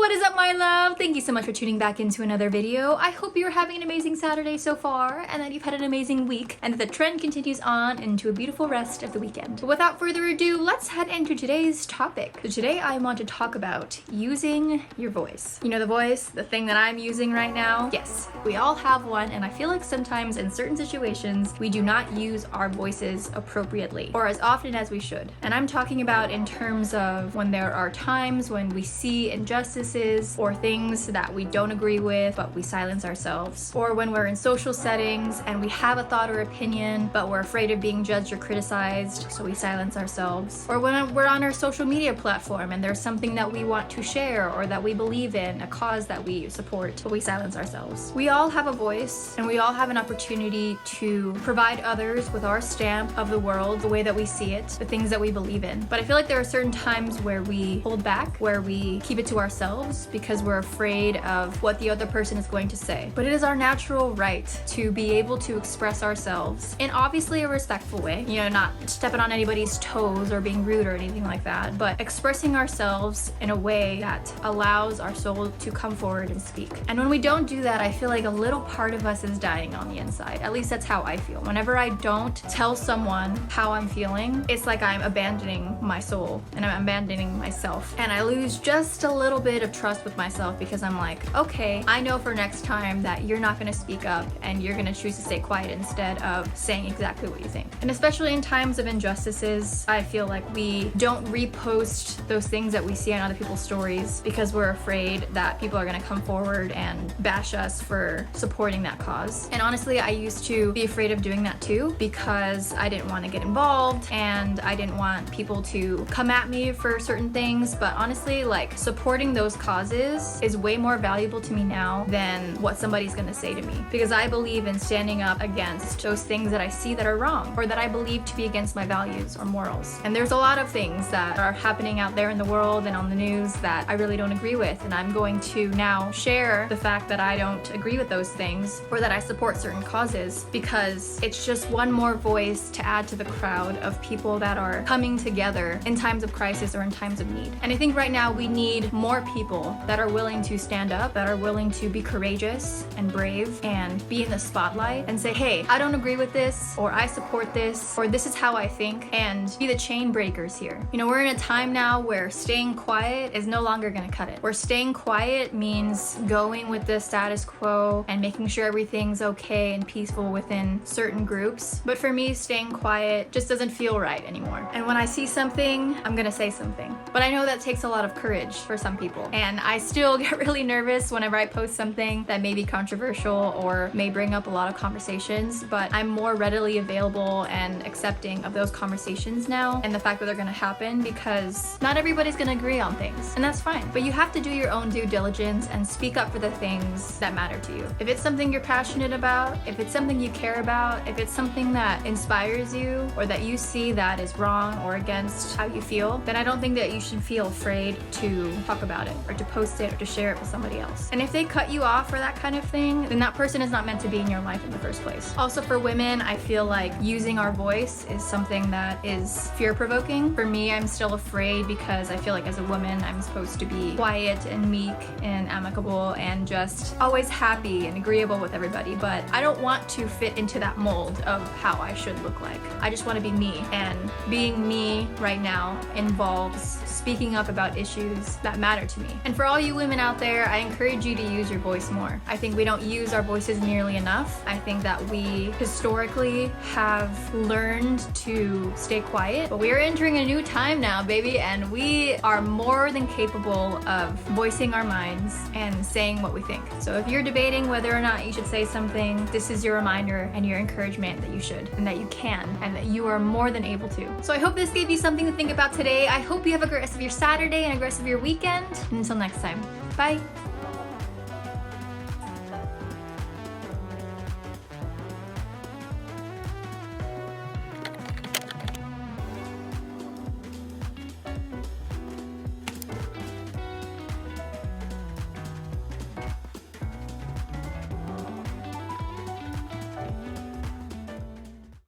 What is up, my love? Thank you so much for tuning back into another video. I hope you're having an amazing Saturday so far and that you've had an amazing week and that the trend continues on into a beautiful rest of the weekend. But without further ado, let's head into today's topic. So today I want to talk about using your voice. You know, the voice, the thing that I'm using right now? Yes, we all have one, and I feel like sometimes in certain situations we do not use our voices appropriately or as often as we should. And I'm talking about in terms of when there are times when we see injustices or things that we don't agree with but we silence ourselves, or when we're in social settings and we have a thought or opinion but we're afraid of being judged or criticized, so we silence ourselves, or when we're on our social media platform and there's something that we want to share or that we believe in, a cause that we support, but we silence ourselves. We all have a voice and we all have an opportunity to provide others with our stamp of the world, the way that we see it, the things that we believe in. But I feel like there are certain times where we hold back, where we keep it to ourselves because we're afraid of what the other person is going to say. But it is our natural right to be able to express ourselves in obviously a respectful way, you know, not stepping on anybody's toes or being rude or anything like that, but expressing ourselves in a way that allows our soul to come forward and speak. And when we don't do that, I feel like a little part of us is dying on the inside. At least that's how I feel. Whenever I don't tell someone how I'm feeling, it's like I'm abandoning my soul and I'm abandoning myself. And I lose just a little bit of trust with myself because I'm like, okay, I know for next time that you're not going to speak up and you're going to choose to stay quiet instead of saying exactly what you think. And especially in times of injustices, I feel like we don't repost those things that we see on other people's stories because we're afraid that people are going to come forward and bash us for supporting that cause. And honestly, I used to be afraid of doing that too because I didn't want to get involved and I didn't want people to come at me for certain things. But honestly, like, supporting those causes is way more valuable to me now than what somebody's gonna say to me, because I believe in standing up against those things that I see that are wrong or that I believe to be against my values or morals. And there's a lot of things that are happening out there in the world and on the news that I really don't agree with, and I'm going to now share the fact that I don't agree with those things or that I support certain causes, because it's just one more voice to add to the crowd of people that are coming together in times of crisis or in times of need. And I think right now we need more people that are willing to stand up, that are willing to be courageous and brave and be in the spotlight and say, hey, I don't agree with this, or I support this, or this is how I think, and be the chain breakers here. You know, we're in a time now where staying quiet is no longer gonna cut it. Where staying quiet means going with the status quo and making sure everything's okay and peaceful within certain groups. But for me, staying quiet just doesn't feel right anymore. And when I see something, I'm gonna say something. But I know that takes a lot of courage for some people. And I still get really nervous whenever I post something that may be controversial or may bring up a lot of conversations, but I'm more readily available and accepting of those conversations now and the fact that they're gonna happen, because not everybody's gonna agree on things, and that's fine. But you have to do your own due diligence and speak up for the things that matter to you. If it's something you're passionate about, if it's something you care about, if it's something that inspires you or that you see that is wrong or against how you feel, then I don't think that you should feel afraid to talk about it or to post it or to share it with somebody else. And if they cut you off for that kind of thing, then that person is not meant to be in your life in the first place. Also, for women, I feel like using our voice is something that is fear-provoking. For me, I'm still afraid because I feel like as a woman, I'm supposed to be quiet and meek and amicable and just always happy and agreeable with everybody, but I don't want to fit into that mold of how I should look like. I just want to be me, and being me right now involves speaking up about issues that matter to me. And for all you women out there, I encourage you to use your voice more. I think we don't use our voices nearly enough. I think that we historically have learned to stay quiet, but we are entering a new time now, baby, and we are more than capable of voicing our minds and saying what we think. So if you're debating whether or not you should say something, this is your reminder and your encouragement that you should, and that you can, and that you are more than able to. So I hope this gave you something to think about today. I hope you have a great rest of your Saturday and a great rest of your weekend. And until next time, bye.